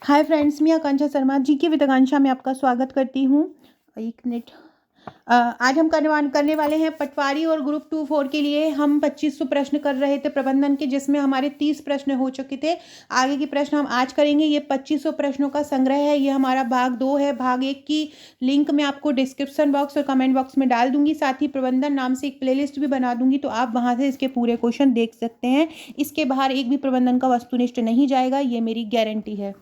Hi friends, मैं आकांक्षा शर्मा जी की with आकांक्षा में आपका स्वागत करती हूँ। एक मिनट। आज हम करने वाले हैं पटवारी और ग्रुप 2-4 के लिए हम 2500 प्रश्न कर रहे थे प्रबंधन के, जिसमें हमारे 30 प्रश्न हो चुके थे। आगे के प्रश्न हम आज करेंगे। ये 2500 प्रश्नों का संग्रह है। ये हमारा भाग 2 है। भाग 1 की लिंक मैं आपको डिस्क्रिप्शन बॉक्स और कमेंट बॉक्स में डाल दूंगी। साथ ही प्रबंधन नाम से एक प्लेलिस्ट भी बना दूंगी, तो आप वहां से इसके पूरे क्वेश्चन देख सकते हैं। इसके बाहर एक भी प्रबंधन का वस्तुनिष्ठ नहीं जाएगा, ये मेरी गारंटी है।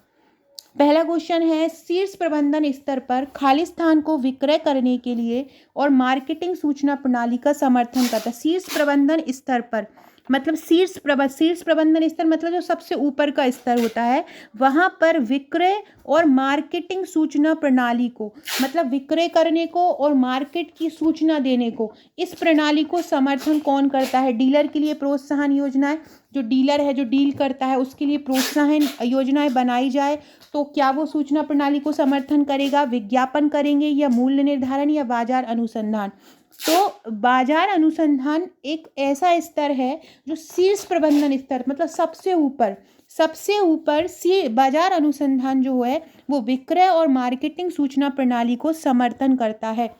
पहला क्वेश्चन है, शीर्ष प्रबंधन स्तर पर खाली स्थान को विक्रय करने के लिए और मार्केटिंग सूचना प्रणाली का समर्थन करता है। शीर्ष प्रबंधन स्तर पर मतलब शीर्ष प्रबंधन स्तर मतलब जो सबसे ऊपर का स्तर होता है, वहां पर विक्रय और मार्केटिंग सूचना प्रणाली को मतलब विक्रय करने को और मार्केट की सूचना देने को, इस प्रणाली को समर्थन कौन करता है? डीलर के लिए प्रोत्साहन योजनाएं, जो डीलर है जो डील करता है उसके लिए प्रोत्साहन योजनाएं बनाई जाए, तो क्या वो सूचना प्रणाली को समर्थन करेगा? विज्ञापन करेंगे या मूल्य निर्धारण या बाजार अनुसंधान? तो बाजार अनुसंधान एक ऐसा स्तर है जो शीर्ष प्रबंधन स्तर मतलब सबसे ऊपर बाजार अनुसंधान जो है वो विक्रय और मार्केटिंग सूचना प्रणाली को समर्थन करता है।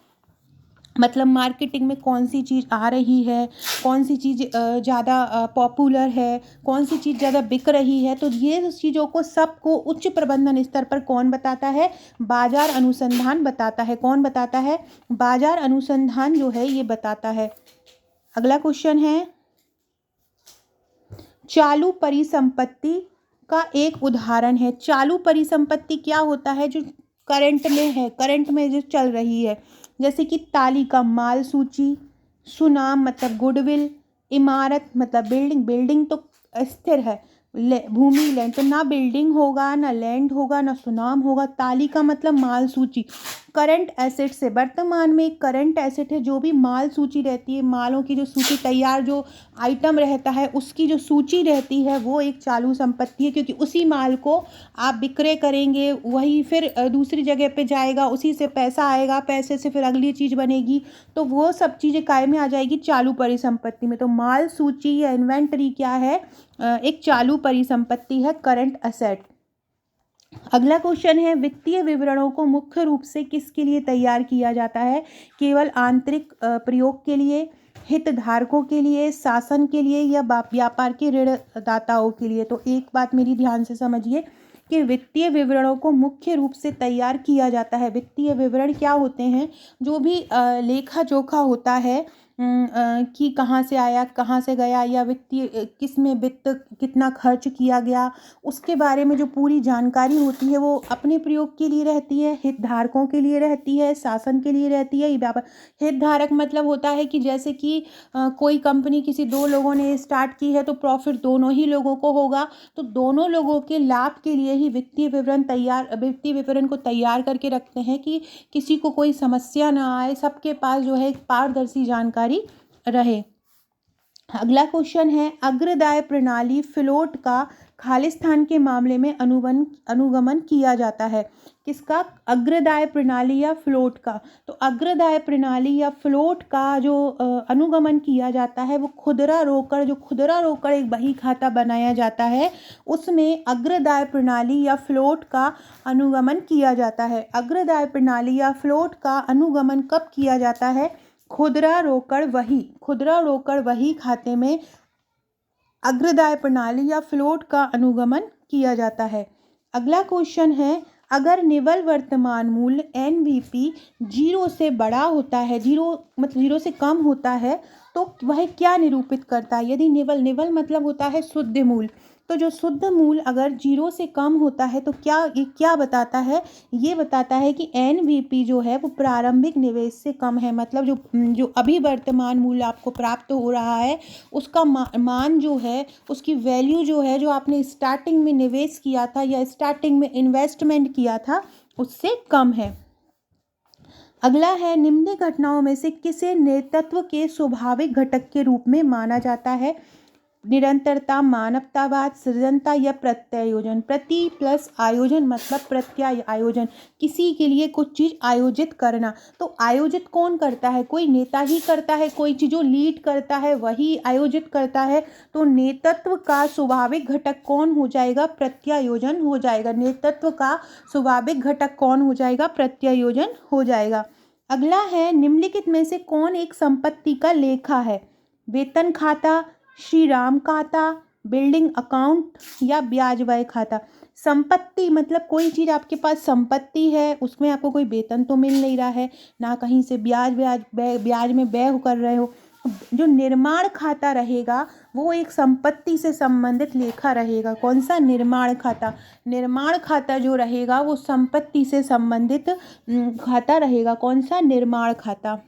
मतलब मार्केटिंग में कौन सी चीज़ आ रही है, कौन सी चीज़ ज़्यादा पॉपुलर है, कौन सी चीज़ ज़्यादा बिक रही है, तो ये चीज़ों को सबको उच्च प्रबंधन स्तर पर कौन बताता है? बाजार अनुसंधान बताता है। कौन बताता है? बाजार अनुसंधान जो है ये बताता है। अगला क्वेश्चन है, चालू परिसंपत्ति का एक उदाहरण है। चालू परिसंपत्ति क्या होता है? जो करंट में जो चल रही है, जैसे कि तालिका माल सूची, सुनाम मतलब गुडविल, इमारत मतलब बिल्डिंग तो स्थिर है, भूमि लैंड तो ना बिल्डिंग होगा ना लैंड होगा ना सुनाम होगा। तालिका मतलब माल सूची। करंट एसेट से वर्तमान में एक करंट एसेट है, जो भी माल सूची रहती है, मालों की जो सूची तैयार जो आइटम रहता है उसकी जो सूची रहती है वो एक चालू संपत्ति है, क्योंकि उसी माल को आप विक्रय करेंगे, वही फिर दूसरी जगह पे जाएगा, उसी से पैसा आएगा, पैसे से फिर अगली चीज़ बनेगी, तो वो सब चीज़ें काय में आ जाएगी? चालू परिसंपत्ति में। तो माल सूची या इन्वेंटरी क्या है? एक चालू परिसंपत्ति है, करंट एसेट। अगला क्वेश्चन है, वित्तीय विवरणों को मुख्य रूप से किसके लिए तैयार किया जाता है? केवल आंतरिक प्रयोग के लिए, हितधारकों के लिए, शासन के लिए या व्यापार के ऋणदाताओं के लिए? तो एक बात मेरी ध्यान से समझिए कि वित्तीय विवरणों को मुख्य रूप से तैयार किया जाता है। वित्तीय विवरण क्या होते हैं? जो भी लेखा जोखा होता है कि कहाँ से आया कहाँ से गया, या वित्तीय किस में वित्त कितना खर्च किया गया, उसके बारे में जो पूरी जानकारी होती है वो अपने प्रयोग के लिए रहती है, हितधारकों के लिए रहती है, शासन के लिए रहती है, व्यापार। हितधारक मतलब होता है कि जैसे कि कोई कंपनी किसी दो लोगों ने स्टार्ट की है तो प्रॉफिट दोनों ही लोगों को होगा, तो दोनों लोगों के लाभ के लिए ही वित्तीय विवरण को तैयार करके रखते हैं कि किसी को कोई समस्या ना आए, सबके पास जो है एक पारदर्शी जानकारी रहे। अगला क्वेश्चन है, अग्रदाय प्रणाली फ्लोट का खालिस्तान के मामले में अनुगमन किया जाता है। किसका? अग्रदाय प्रणाली या फ्लोट का। तो अग्रदाय प्रणाली या फ्लोट का जो अनुगमन किया जाता है वो खुदरा रोकड़ एक बही खाता बनाया जाता है, उसमें अग्रदाय प्रणाली या फ्लोट का अनुगमन किया जाता है। अग्रदाय प्रणाली या फ्लोट का अनुगमन कब किया जाता है? खुदरा रोकड़ वही खाते में अग्रदाय प्रणाली या फ्लोट का अनुगमन किया जाता है। अगला क्वेश्चन है, अगर निवल वर्तमान मूल्य एनवीपी 0 से बड़ा होता है, 0 से कम होता है, तो वह क्या निरूपित करता है? यदि निवल मतलब होता है शुद्ध मूल्य, तो जो शुद्ध मूल्य अगर 0 से कम होता है तो ये क्या बताता है? ये बताता है कि एनवीपी जो है वो प्रारंभिक निवेश से कम है। मतलब जो अभी वर्तमान मूल्य आपको प्राप्त हो रहा है उसका मान जो है, उसकी वैल्यू जो है, जो आपने स्टार्टिंग में निवेश किया था या स्टार्टिंग में इन्वेस्टमेंट किया था, उससे कम है। अगला है, निम्न घटनाओं में से किसे नेतृत्व के स्वाभाविक घटक के रूप में माना जाता है? निरंतरता, मानवतावाद, सृजनता या प्रत्यायोजन। प्रति प्लस आयोजन मतलब प्रत्याय आयोजन, किसी के लिए कुछ चीज़ आयोजित करना। तो आयोजित कौन करता है? कोई नेता ही करता है, कोई चीज़ जो लीड करता है वही आयोजित करता है। तो नेतृत्व का स्वाभाविक घटक कौन हो जाएगा? प्रत्यायोजन हो जाएगा। नेतृत्व का स्वाभाविक घटक कौन हो जाएगा? प्रत्यायोजन हो जाएगा। अगला है, निम्नलिखित में से कौन एक संपत्ति का लेखा है? वेतन खाता, श्री राम खाता, बिल्डिंग अकाउंट या ब्याज व्यय खाता। संपत्ति मतलब कोई चीज़ आपके पास संपत्ति है, उसमें आपको कोई वेतन तो मिल नहीं रहा है, ना कहीं से ब्याज में व्यय कर रहे हो। जो निर्माण खाता रहेगा वो एक संपत्ति से संबंधित लेखा रहेगा। कौन सा? निर्माण खाता। निर्माण खाता जो रहेगा वो संपत्ति से संबंधित खाता रहेगा। कौन सा? निर्माण खाता।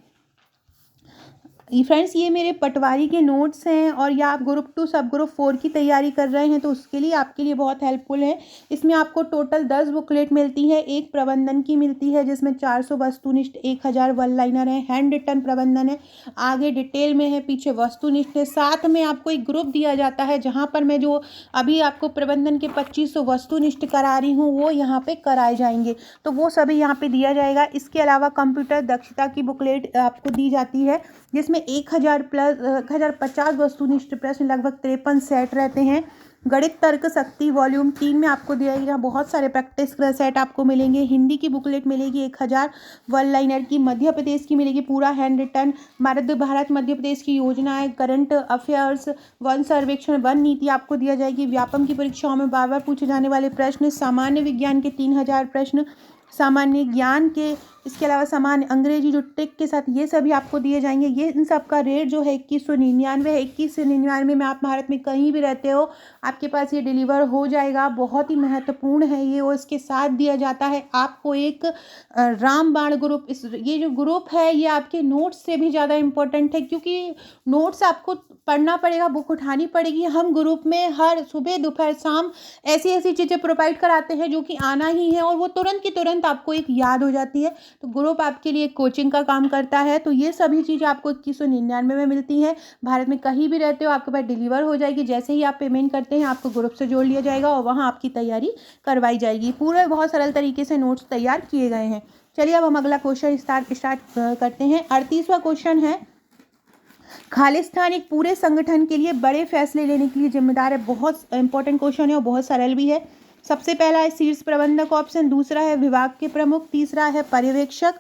फ्रेंड्स, ये मेरे पटवारी के नोट्स हैं और या आप ग्रुप 2 सब ग्रुप 4 की तैयारी कर रहे हैं तो उसके लिए आपके लिए बहुत हेल्पफुल है। इसमें आपको टोटल 10 बुकलेट मिलती है, एक प्रबंधन की मिलती है जिसमें 400 वस्तुनिष्ठ, 1000 वन लाइनर है, हैंड रिटन प्रबंधन है, आगे डिटेल में है, पीछे वस्तुनिष्ठ है। साथ में आपको एक ग्रुप दिया जाता है जहाँ पर मैं जो अभी आपको प्रबंधन के 2500 वस्तुनिष्ठ करा रही हूँ वो यहाँ पर कराए जाएंगे, तो वो सभी यहाँ पर दिया जाएगा। इसके अलावा कंप्यूटर दक्षता की बुकलेट आपको दी जाती है जिसमें 1050 वस्तुनिष्ठ प्रश्न, लगभग 53 सेट रहते हैं। गणित तर्क शक्ति वॉल्यूम 3 में आपको दिया गया, बहुत सारे प्रैक्टिस सेट आपको मिलेंगे। हिंदी की बुकलेट मिलेगी 1000 वन लाइनर की। मध्य प्रदेश की मिलेगी पूरा हैंड रिटन, भारत मध्य प्रदेश की योजनाएं, करंट अफेयर्स, वन सर्वेक्षण, वन नीति आपको दिया जाएगी। व्यापम की परीक्षाओं में बार बार पूछे जाने वाले प्रश्न, सामान्य विज्ञान के 3000 प्रश्न, सामान्य ज्ञान के, इसके अलावा सामान्य अंग्रेजी जो टिक के साथ, ये सभी आपको दिए जाएंगे। ये इन सब का रेट जो है 2199 है। 2199 में आप भारत में कहीं भी रहते हो आपके पास ये डिलीवर हो जाएगा। बहुत ही महत्वपूर्ण है ये। और इसके साथ दिया जाता है आपको एक रामबाण ग्रुप। ये जो ग्रुप है ये आपके नोट्स से भी ज़्यादा इम्पोर्टेंट है क्योंकि नोट्स आपको पढ़ना पड़ेगा, बुक उठानी पड़ेगी। हम ग्रुप में हर सुबह दोपहर शाम ऐसी चीज़ें प्रोवाइड कराते हैं जो कि आना ही है और वो तुरंत की तुरंत आपको एक याद हो जाती है। तो ग्रुप आपके लिए कोचिंग का काम करता है। तो ये सभी चीज़ें आपको 2199 में मिलती हैं। भारत में कहीं भी रहते हो आपके पास डिलीवर हो जाएगी। जैसे ही आप पेमेंट करते हैं आपको ग्रुप से जोड़ लिया जाएगा और वहाँ आपकी तैयारी करवाई जाएगी। पूरे बहुत सरल तरीके से नोट्स तैयार किए गए हैं। चलिए अब हम अगला क्वेश्चन स्टार्ट करते हैं। 38वां क्वेश्चन है, खालिस्तान एक पूरे संगठन के लिए बड़े फैसले लेने के लिए जिम्मेदार है। बहुत इंपॉर्टेंट क्वेश्चन है और बहुत सरल भी है। सबसे पहला है शीर्ष प्रबंधक ऑप्शन, दूसरा है विभाग के प्रमुख, तीसरा है पर्यवेक्षक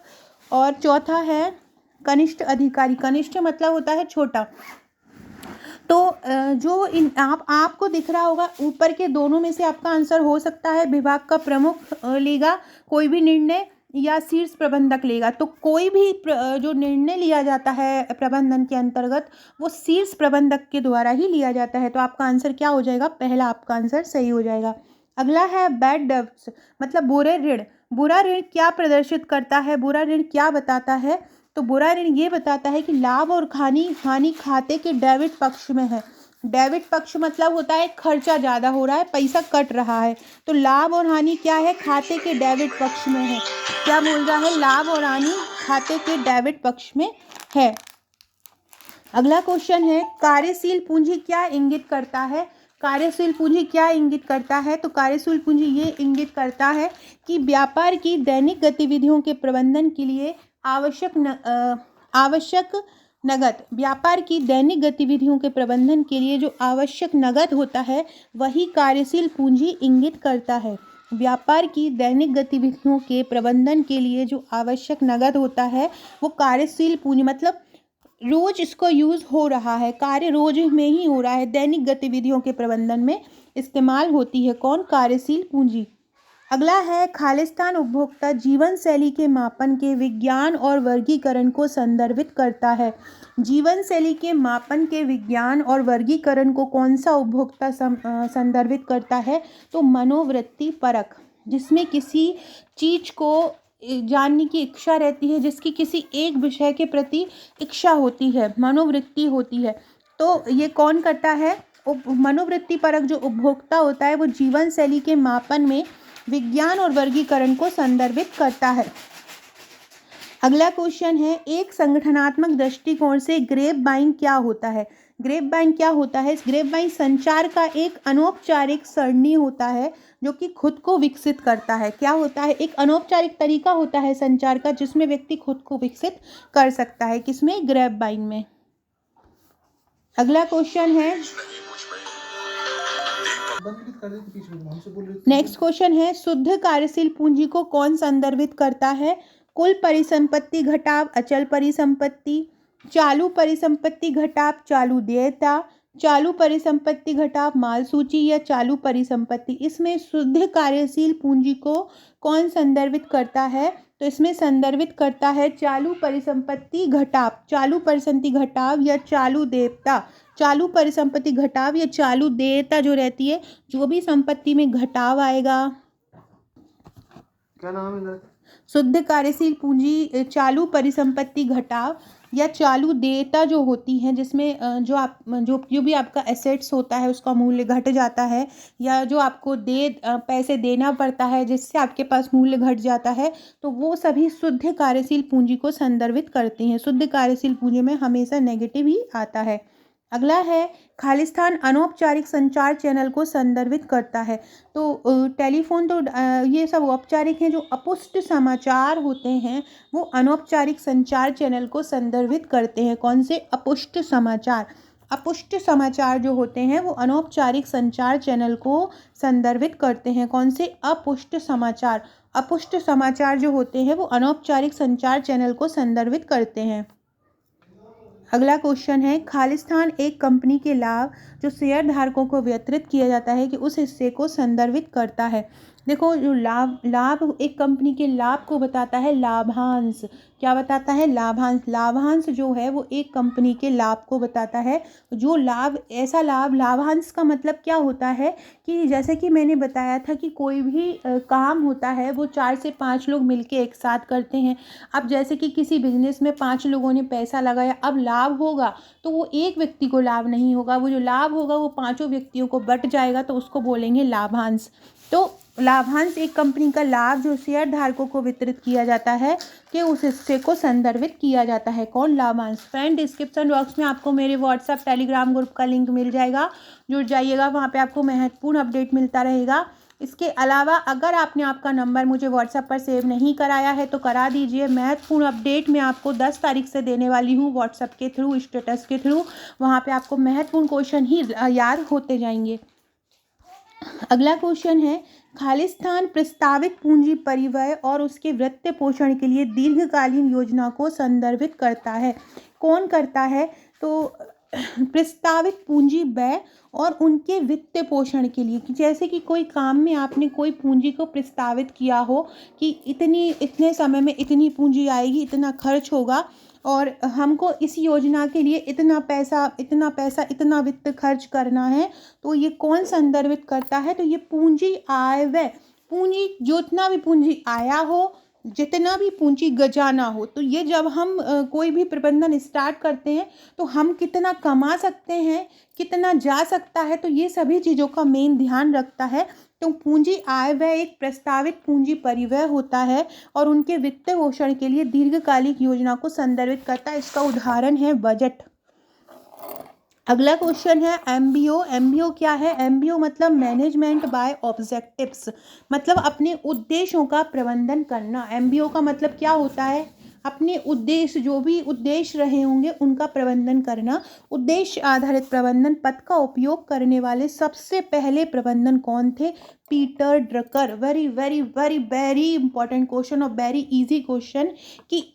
और चौथा है कनिष्ठ अधिकारी। कनिष्ठ मतलब होता है छोटा। तो जो आपको दिख रहा होगा ऊपर के दोनों में से आपका आंसर हो सकता है विभाग का प्रमुख लेगा कोई भी निर्णय या शीर्ष प्रबंधक लेगा। तो कोई भी जो निर्णय लिया जाता है प्रबंधन के अंतर्गत वो शीर्ष प्रबंधक के द्वारा ही लिया जाता है। तो आपका आंसर क्या हो जाएगा? पहला आपका आंसर सही हो जाएगा। अगला है बैड डेब्ट्स मतलब बुरे ऋण। बुरा ऋण क्या प्रदर्शित करता है? बुरा ऋण क्या बताता है? तो बुरा ऋण ये बताता है कि लाभ और हानि खाते के डेबिट पक्ष में है। डेबिट पक्ष मतलब होता है खर्चा ज़्यादा हो रहा है, पैसा कट रहा है। तो लाभ और हानि क्या है? खाते के डेबिट पक्ष में है। क्या बोल रहा है? लाभ और हानि खाते के डेबिट पक्ष में है। अगला क्वेश्चन है, कार्यशील पूंजी क्या इंगित करता है? कार्यशील पूंजी क्या इंगित करता है? तो कार्यशील पूंजी ये इंगित करता है कि व्यापार की दैनिक गतिविधियों के प्रबंधन के लिए आवश्यक नगद, व्यापार की दैनिक गतिविधियों के प्रबंधन के लिए जो आवश्यक नगद होता है वही कार्यशील पूंजी इंगित करता है। व्यापार की दैनिक गतिविधियों के प्रबंधन के लिए जो आवश्यक नगद होता है वो कार्यशील पूंजी मतलब रोज इसको यूज़ हो रहा है, कार्य रोज में ही हो रहा है, दैनिक गतिविधियों के प्रबंधन में इस्तेमाल होती है। कौन? कार्यशील पूंजी। अगला है, खालिस्तान उपभोक्ता जीवन शैली के मापन के विज्ञान और वर्गीकरण को संदर्भित करता है। जीवन शैली के मापन के विज्ञान और वर्गीकरण को कौन सा उपभोक्ता संदर्भित करता है? तो मनोवृत्ति परख, जिसमें किसी चीज़ को जानने की इच्छा रहती है, जिसकी किसी एक विषय के प्रति इच्छा होती है, मनोवृत्ति होती है। तो ये कौन करता है? मनोवृत्ति परक जो उपभोक्ता होता है वो जीवन शैली के मापन में विज्ञान और वर्गीकरण को संदर्भित करता है। अगला क्वेश्चन है, एक संगठनात्मक दृष्टिकोण से ग्रेप बाइंग क्या होता है? ग्रेप वाइन क्या होता है? ग्रेप वाइन संचार का एक अनौपचारिक सरणी होता है जो कि खुद को विकसित करता है। क्या होता है? एक अनौपचारिक तरीका होता है संचार का जिसमें व्यक्ति खुद को विकसित कर सकता है। किसमें? ग्रेप वाइन में। अगला क्वेश्चन है, नेक्स्ट क्वेश्चन है, शुद्ध कार्यशील पूंजी को कौन संदर्भित करता है? कुल परिसंपत्ति घटाव अचल परिसंपत्ति, चालू परिसंपत्ति घटाव चालू देयता, चालू परिसंपत्ति घटाव माल सूची या चालू परिसंपत्ति। इसमें शुद्ध कार्यशील पूंजी को कौन संदर्भित करता है? तो इसमें संदर्भित करता है चालू परिसंपत्ति घटाव, चालू परिसंपत्ति घटाव या चालू देयता। चालू परिसंपत्ति घटाव या चालू देयता जो रहती है, जो भी संपत्ति में घटाव आएगा, क्या नाम है? शुद्ध कार्यशील पूंजी चालू परिसंपत्ति घटाव या चालू देयता जो होती है, जिसमें जो भी आपका एसेट्स होता है उसका मूल्य घट जाता है, या जो आपको पैसे देना पड़ता है जिससे आपके पास मूल्य घट जाता है, तो वो सभी शुद्ध कार्यशील पूंजी को संदर्भित करती हैं। शुद्ध कार्यशील पूंजी में हमेशा नेगेटिव ही आता है। अगला है, खालिस्तान अनौपचारिक संचार चैनल को संदर्भित करता है। तो टेलीफोन तो ये सब औपचारिक हैं, जो अपुष्ट समाचार होते हैं वो अनौपचारिक संचार चैनल को संदर्भित करते हैं। कौन से? अपुष्ट समाचार। अपुष्ट समाचार जो होते हैं वो अनौपचारिक संचार चैनल को संदर्भित करते हैं। कौन से? अपुष्ट समाचार। अपुष्ट समाचार जो होते हैं वो अनौपचारिक संचार चैनल को संदर्भित करते हैं। अगला क्वेश्चन है, खालिस्तान एक कंपनी के लाभ जो शेयर धारकों को वितरित किया जाता है कि उस हिस्से को संदर्भित करता है। देखो, जो लाभ एक कंपनी के लाभ को बताता है लाभांश। क्या बताता है? लाभांश। लाभांश जो है वो एक कंपनी के लाभ को बताता है। जो लाभ, ऐसा लाभ, लाभांश का मतलब क्या होता है कि जैसे कि मैंने बताया था कि कोई भी काम होता है वो 4 से 5 लोग मिलके एक साथ करते हैं। अब जैसे कि किसी बिजनेस में 5 लोगों ने पैसा लगाया, अब लाभ होगा तो वो एक व्यक्ति को लाभ नहीं होगा, वो जो लाभ होगा वो 5 व्यक्तियों को बट जाएगा, तो उसको बोलेंगे लाभांश। तो लाभांश एक कंपनी का लाभ जो शेयर धारकों को वितरित किया जाता है कि उस हिस्से को संदर्भित किया जाता है। कौन? लाभांश। फ्रेंड, डिस्क्रिप्शन बॉक्स में आपको मेरे व्हाट्सएप टेलीग्राम ग्रुप का लिंक मिल जाएगा, जुड़ जाइएगा, वहाँ पे आपको महत्वपूर्ण अपडेट मिलता रहेगा। इसके अलावा अगर आपने आपका नंबर मुझे व्हाट्सएप पर सेव नहीं कराया है तो करा दीजिए। महत्वपूर्ण अपडेट मैं आपको 10 तारीख से देने वाली हूँ व्हाट्सएप के थ्रू, स्टेटस के थ्रू। वहाँ पे आपको महत्वपूर्ण क्वेश्चन ही याद होते जाएंगे। अगला क्वेश्चन है, खालिस्तान प्रस्तावित पूंजी परिव्यय और उसके वित्त पोषण के लिए दीर्घकालीन योजना को संदर्भित करता है। कौन करता है? तो प्रस्तावित पूंजी व्यय और उनके वित्त पोषण के लिए, कि जैसे कि कोई काम में आपने कोई पूंजी को प्रस्तावित किया हो कि इतने समय में इतनी पूंजी आएगी, इतना खर्च होगा और हमको इस योजना के लिए इतना पैसा इतना वित्त खर्च करना है, तो ये कौन संदर्भित करता है? तो ये पूंजी आय व्यय, पूंजी जितना भी पूंजी आया हो, जितना भी पूंजी गजाना हो, तो ये जब हम कोई भी प्रबंधन स्टार्ट करते हैं तो हम कितना कमा सकते हैं, कितना जा सकता है, तो ये सभी चीज़ों का मेन ध्यान रखता है। तो पूंजी आय व्यय एक प्रस्तावित पूंजी परिव्यय होता है और उनके वित्त पोषण के लिए दीर्घकालिक योजना को संदर्भित करता है। इसका उदाहरण है बजट। अगला क्वेश्चन है, एमबीओ। एमबीओ क्या है? एमबीओ मतलब मैनेजमेंट बाय ऑब्जेक्टिव्स, मतलब अपने उद्देश्यों का प्रबंधन करना। एमबीओ का मतलब क्या होता है? अपने उद्देश्य, जो भी उद्देश्य रहे होंगे उनका प्रबंधन करना। उद्देश्य आधारित प्रबंधन पद का उपयोग करने वाले सबसे पहले प्रबंधन कौन थे? Peter Drucker. Very very very very important question और वेरी इजी क्वेश्चन कि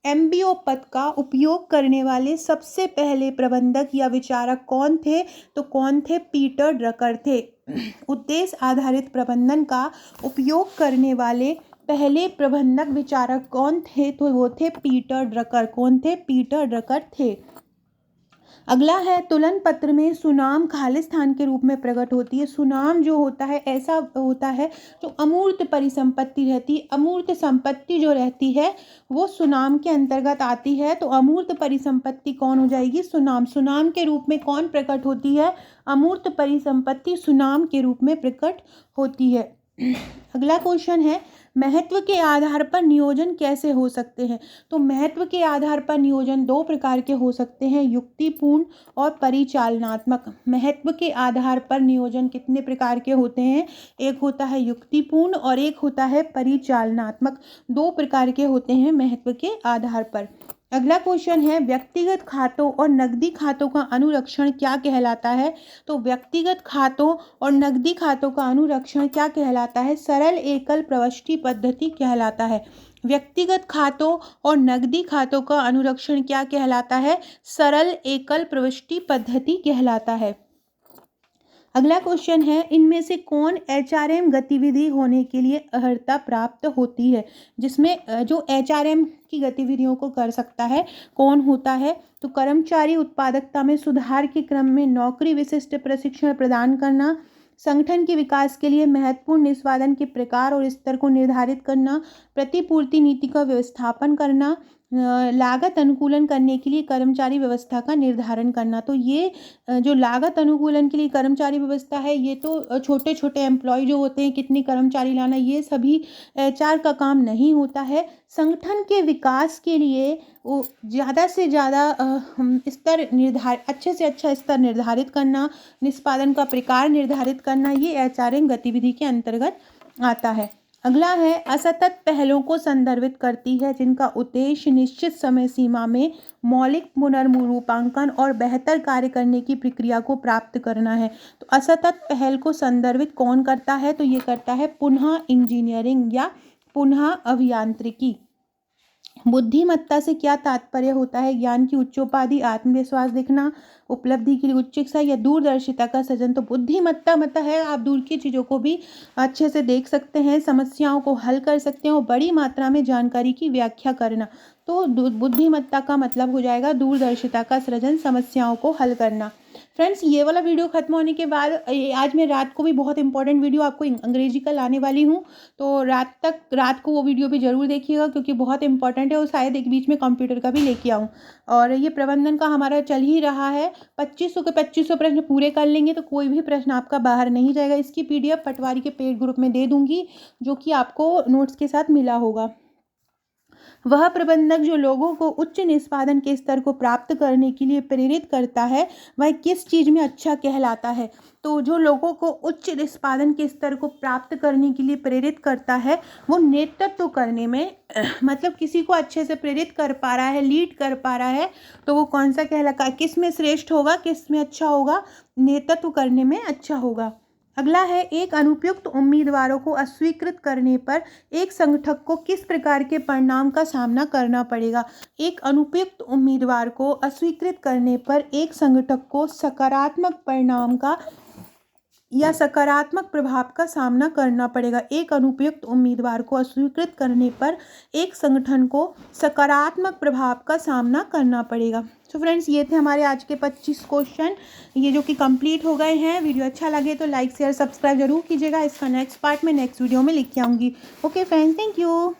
एमबीओ पद का उपयोग करने वाले सबसे पहले प्रबंधक या विचारक कौन थे? तो कौन थे? पीटर ड्रकर थे। उद्देश्य आधारित प्रबंधन का उपयोग करने वाले पहले प्रबंधक विचारक कौन थे? तो वो थे पीटर ड्रकर। कौन थे? पीटर ड्रकर थे। अगला है, तुलन पत्र में सुनाम खालिस्तान के रूप में प्रकट होती है। सुनाम जो होता है ऐसा होता है जो अमूर्त परिसंपत्ति रहती है। अमूर्त संपत्ति जो रहती है वो सुनाम के अंतर्गत आती है। तो अमूर्त परिसंपत्ति कौन हो जाएगी? सुनाम। सुनाम के रूप में कौन प्रकट होती है? अमूर्त परिसंपत्ति सुनाम के रूप में प्रकट होती है। अगला क्वेश्चन है, महत्व के आधार पर नियोजन कैसे हो सकते हैं। तो महत्व के आधार पर नियोजन दो प्रकार के हो सकते हैं, युक्तिपूर्ण और परिचालनात्मक। महत्व के आधार पर नियोजन कितने प्रकार के होते हैं, एक होता है युक्तिपूर्ण और एक होता है परिचालनात्मक। दो प्रकार के होते हैं महत्व के आधार पर। अगला क्वेश्चन है, व्यक्तिगत खातों और नकदी खातों का अनुरक्षण क्या कहलाता है। तो व्यक्तिगत खातों और नकदी खातों का अनुरक्षण क्या कहलाता है, सरल एकल प्रविष्टि पद्धति कहलाता है। व्यक्तिगत खातों और नकदी खातों का अनुरक्षण क्या कहलाता है, सरल एकल प्रविष्टि पद्धति कहलाता है। अगला क्वेश्चन है, इनमें से कौन एचआरएम गतिविधि होने के लिए अर्हता प्राप्त होती है। जिसमें जो एचआरएम की गतिविधियों को कर सकता है कौन होता है। तो कर्मचारी उत्पादकता में सुधार के क्रम में नौकरी विशिष्ट प्रशिक्षण प्रदान करना, संगठन के विकास के लिए महत्वपूर्ण निष्पादन के प्रकार और स्तर को निर्धारित करना, प्रतिपूर्ति नीति का व्यवस्थापन करना, लागत अनुकूलन करने के लिए कर्मचारी व्यवस्था का निर्धारण करना। तो ये जो लागत अनुकूलन के लिए कर्मचारी व्यवस्था है, ये तो छोटे छोटे एम्प्लॉय जो होते हैं कितने कर्मचारी लाना, ये सभी एचआर का काम नहीं होता है। संगठन के विकास के लिए वो ज़्यादा से ज़्यादा स्तर निर्धारित, अच्छे से अच्छा स्तर निर्धारित करना, निष्पादन का प्रकार निर्धारित करना, ये एचआरएम गतिविधि के अंतर्गत आता है। अगला है, असतत पहलों को संदर्भित करती है जिनका उद्देश्य निश्चित समय सीमा में मौलिक पुनर्रूपांकन और बेहतर कार्य करने की प्रक्रिया को प्राप्त करना है। तो असतत पहल को संदर्भित कौन करता है, तो ये करता है पुनः इंजीनियरिंग या पुनः अभियांत्रिकी। बुद्धिमत्ता से क्या तात्पर्य होता है, ज्ञान की उच्चोपाधि, आत्मविश्वास दिखना, उपलब्धि की उच्च इच्छा या दूरदर्शिता का सृजन। तो बुद्धिमत्ता मतलब है आप दूर की चीज़ों को भी अच्छे से देख सकते हैं, समस्याओं को हल कर सकते हैं और बड़ी मात्रा में जानकारी की व्याख्या करना। तो बुद्धिमत्ता का मतलब हो जाएगा दूरदर्शिता का सृजन, समस्याओं को हल करना। फ्रेंड्स, ये वाला वीडियो खत्म होने के बाद आज मैं रात को भी बहुत इंपॉर्टेंट वीडियो आपको अंग्रेजी का लाने वाली हूँ, तो रात को वो वीडियो भी ज़रूर देखिएगा क्योंकि बहुत इंपॉर्टेंट है और शायद एक बीच में कंप्यूटर का भी लेके आऊँ। और ये प्रबंधन का हमारा चल ही रहा है, 2500 के 2500 प्रश्न पूरे कर लेंगे तो कोई भी प्रश्न आपका बाहर नहीं जाएगा। इसकी PDF पटवारी के पेड ग्रुप में दे दूँगी जो कि आपको नोट्स के साथ मिला होगा। वह प्रबंधक जो लोगों को उच्च निष्पादन के स्तर को प्राप्त करने के लिए प्रेरित करता है वह किस चीज़ में अच्छा कहलाता है। तो जो लोगों को उच्च निष्पादन के स्तर को प्राप्त करने के लिए प्रेरित करता है वो नेतृत्व करने में मतलब किसी को अच्छे से प्रेरित कर पा रहा है, लीड कर पा रहा है, तो वो कौन सा कहलाता है, किस में श्रेष्ठ होगा, किस में अच्छा होगा, नेतृत्व करने में अच्छा होगा। अगला है, एक अनुपयुक्त उम्मीदवारों को अस्वीकृत करने पर एक संगठक को किस प्रकार के परिणाम का सामना करना पड़ेगा। एक अनुपयुक्त उम्मीदवार को अस्वीकृत करने पर एक संगठक को सकारात्मक परिणाम का या सकारात्मक प्रभाव का सामना करना पड़ेगा। एक अनुपयुक्त उम्मीदवार को अस्वीकृत करने पर एक संगठन को सकारात्मक प्रभाव का सामना करना पड़ेगा। तो फ्रेंड्स, ये थे हमारे आज के 25 क्वेश्चन, ये जो कि कंप्लीट हो गए हैं। वीडियो अच्छा लगे तो लाइक शेयर सब्सक्राइब जरूर कीजिएगा। इसका नेक्स्ट पार्ट में नेक्स्ट वीडियो में लिख के आऊँगी। Okay friends, thank you.